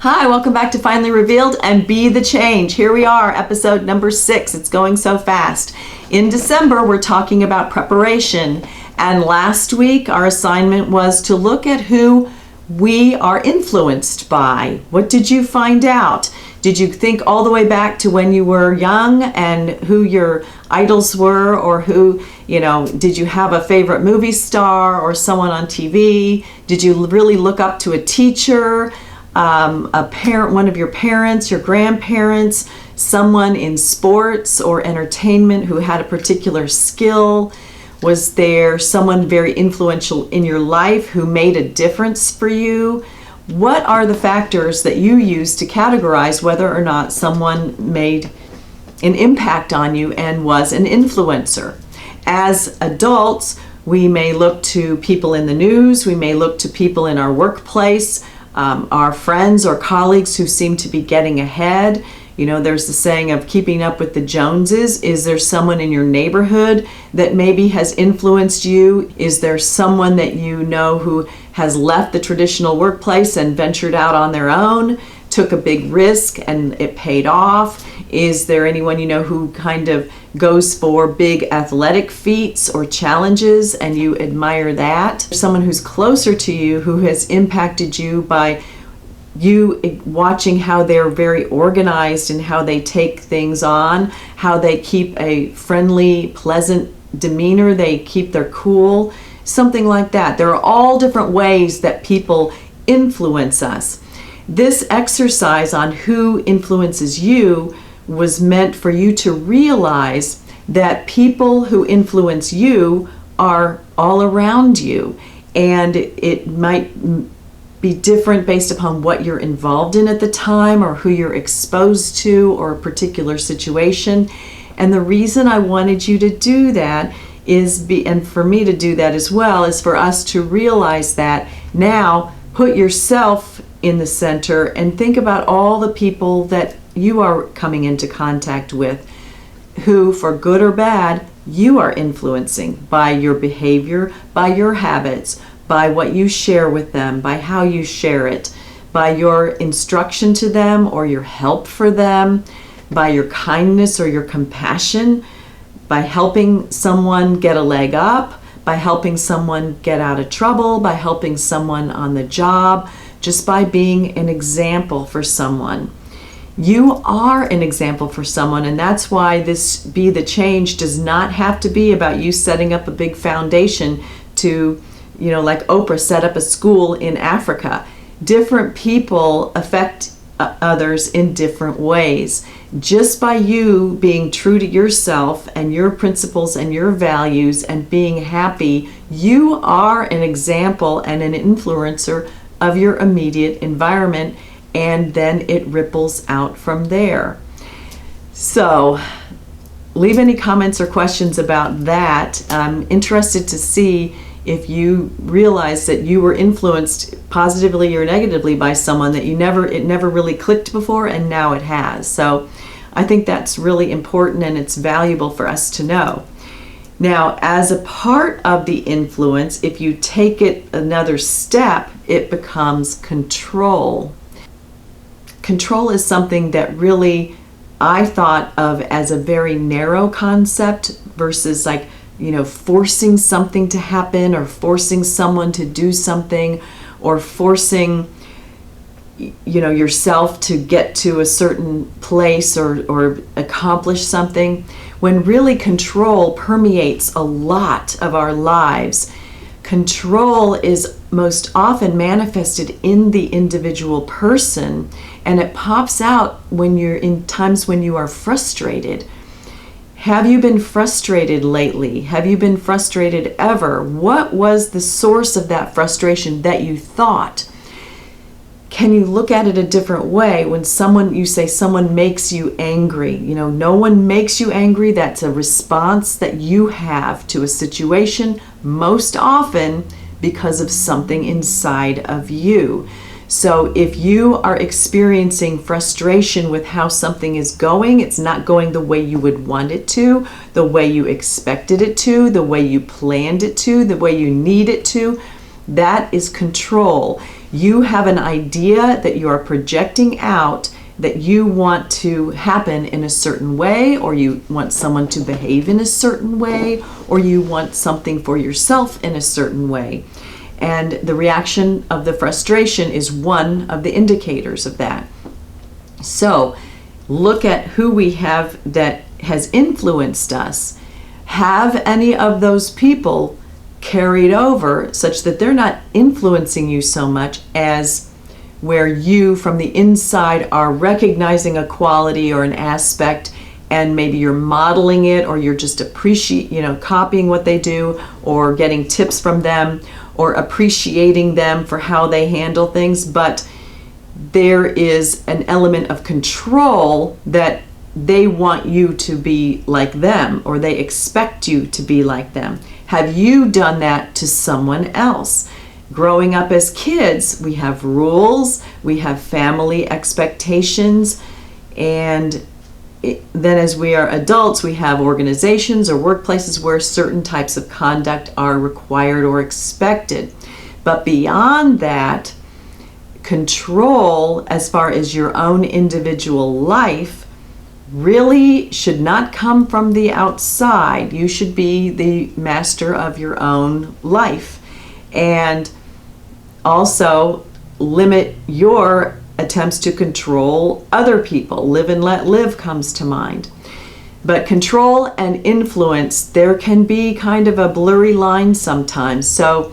Hi, welcome back to Finally Revealed and Be the Change. Here we are, episode number 6. It's going so fast. In December, we're talking about preparation. And last week, our assignment was to look at who we are influenced by. What did you find out? Did you think all the way back to when you were young and who your idols were, or who, did you have a favorite movie star or someone on TV? Did you really look up to a teacher? A parent, one of your parents, your grandparents, someone in sports or entertainment who had a particular skill? Was there someone very influential in your life who made a difference for you? What are the factors that you use to categorize whether or not someone made an impact on you and was an influencer? As adults, we may look to people in the news, we may look to people in our workplace, our friends or colleagues who seem to be getting ahead. There's the saying of keeping up with the Joneses. Is there someone in your neighborhood that maybe has influenced you? Is there someone that you know who has left the traditional workplace and ventured out on their own, took a big risk and it paid off? Is there anyone you know who kind of goes for big athletic feats or challenges and you admire that? Someone who's closer to you who has impacted you by you watching how they're very organized and how they take things on, how they keep a friendly, pleasant demeanor, they keep their cool, something like that. There are all different ways that people influence us. This exercise on who influences you was meant for you to realize that people who influence you are all around you, and it might be different based upon what you're involved in at the time or who you're exposed to or a particular situation. And the reason I wanted you to do that and for me to do that as well, is for us to realize that now put yourself in the center and think about all the people that you are coming into contact with who, for good or bad, you are influencing by your behavior, by your habits, by what you share with them, by how you share it, by your instruction to them or your help for them, by your kindness or your compassion, by helping someone get a leg up, by helping someone get out of trouble, by helping someone on the job, just by being an example for someone. You are an example for someone, and that's why this Be the Change does not have to be about you setting up a big foundation to, like Oprah set up a school in Africa. Different people affect others in different ways. Just by you being true to yourself and your principles and your values and being happy, you are an example and an influencer of your immediate environment, and then it ripples out from there. So leave any comments or questions about that. I'm interested to see if you realize that you were influenced positively or negatively by someone that it never really clicked before, and now it has. So I think that's really important and it's valuable for us to know. Now, as a part of the influence, if you take it another step, it becomes control. Control is something that really I thought of as a very narrow concept versus forcing something to happen or forcing someone to do something or forcing yourself to get to a certain place or accomplish something, when really control permeates a lot of our lives. Control is most often manifested in the individual person, and it pops out when you're in times when you are frustrated. Have you been frustrated lately? Have you been frustrated ever? What was the source of that frustration that you thought? Can you look at it a different way when you say someone makes you angry? No one makes you angry. That's a response that you have to a situation, most often because of something inside of you. So if you are experiencing frustration with how something is going, it's not going the way you would want it to, the way you expected it to, the way you planned it to, the way you need it to, that is control. You have an idea that you are projecting out that you want to happen in a certain way, or you want someone to behave in a certain way, or you want something for yourself in a certain way. And the reaction of the frustration is one of the indicators of that. So look at who we have that has influenced us. Have any of those people carried over such that they're not influencing you so much as where you from the inside are recognizing a quality or an aspect, and maybe you're modeling it, or you're just copying what they do, or getting tips from them, or appreciating them for how they handle things. But there is an element of control that they want you to be like them, or they expect you to be like them. Have you done that to someone else? Growing up as kids, we have rules, we have family expectations, and then as we are adults, we have organizations or workplaces where certain types of conduct are required or expected. But beyond that, control as far as your own individual life really should not come from the outside. You should be the master of your own life. And also limit your attempts to control other people. Live and let live comes to mind. But control and influence, there can be kind of a blurry line sometimes. So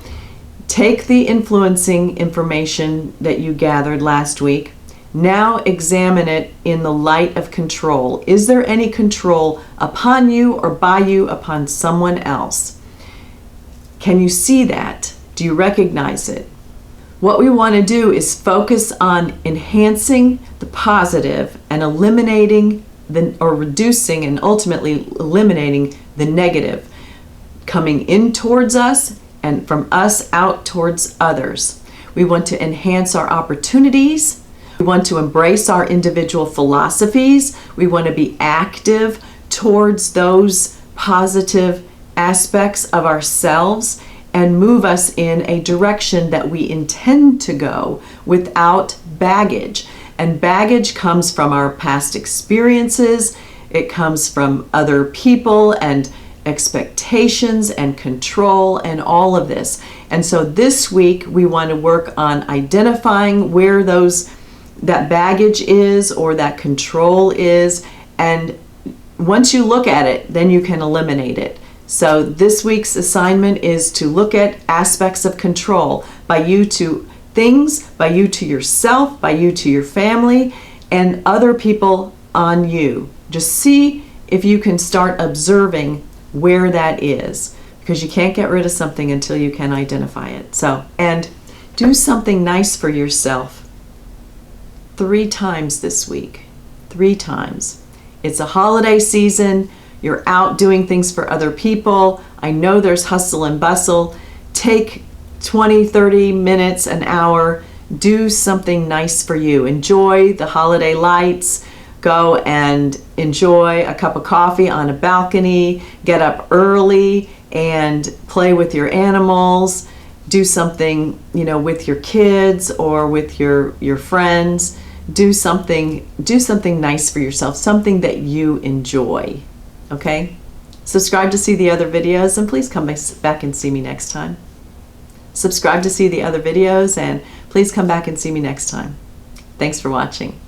take the influencing information that you gathered last week. Now examine it in the light of control. Is there any control upon you or by you upon someone else? Can you see that? Do you recognize it? What we want to do is focus on enhancing the positive and eliminating or reducing and ultimately eliminating the negative coming in towards us and from us out towards others. We want to enhance our opportunities. We want to embrace our individual philosophies. We want to be active towards those positive aspects of ourselves and move us in a direction that we intend to go without baggage. And baggage comes from our past experiences. It comes from other people and expectations and control and all of this. And so this week we want to work on identifying where that baggage is or that control is. And once you look at it, then you can eliminate it. So this week's assignment is to look at aspects of control by you to things, by you to yourself, by you to your family, and other people on you. Just see if you can start observing where that is, because you can't get rid of something until you can identify it. So, and do something nice for yourself 3 times this week. 3 times. It's a holiday season. You're out doing things for other people. I know there's hustle and bustle. Take 20, 30 minutes, an hour. Do something nice for you. Enjoy the holiday lights. Go and enjoy a cup of coffee on a balcony. Get up early and play with your animals. Do something, with your kids or with your friends. Do something nice for yourself, something that you enjoy. Okay? Subscribe to see the other videos, and please come back and see me next time. Subscribe to see the other videos, and please come back and see me next time. Thanks for watching.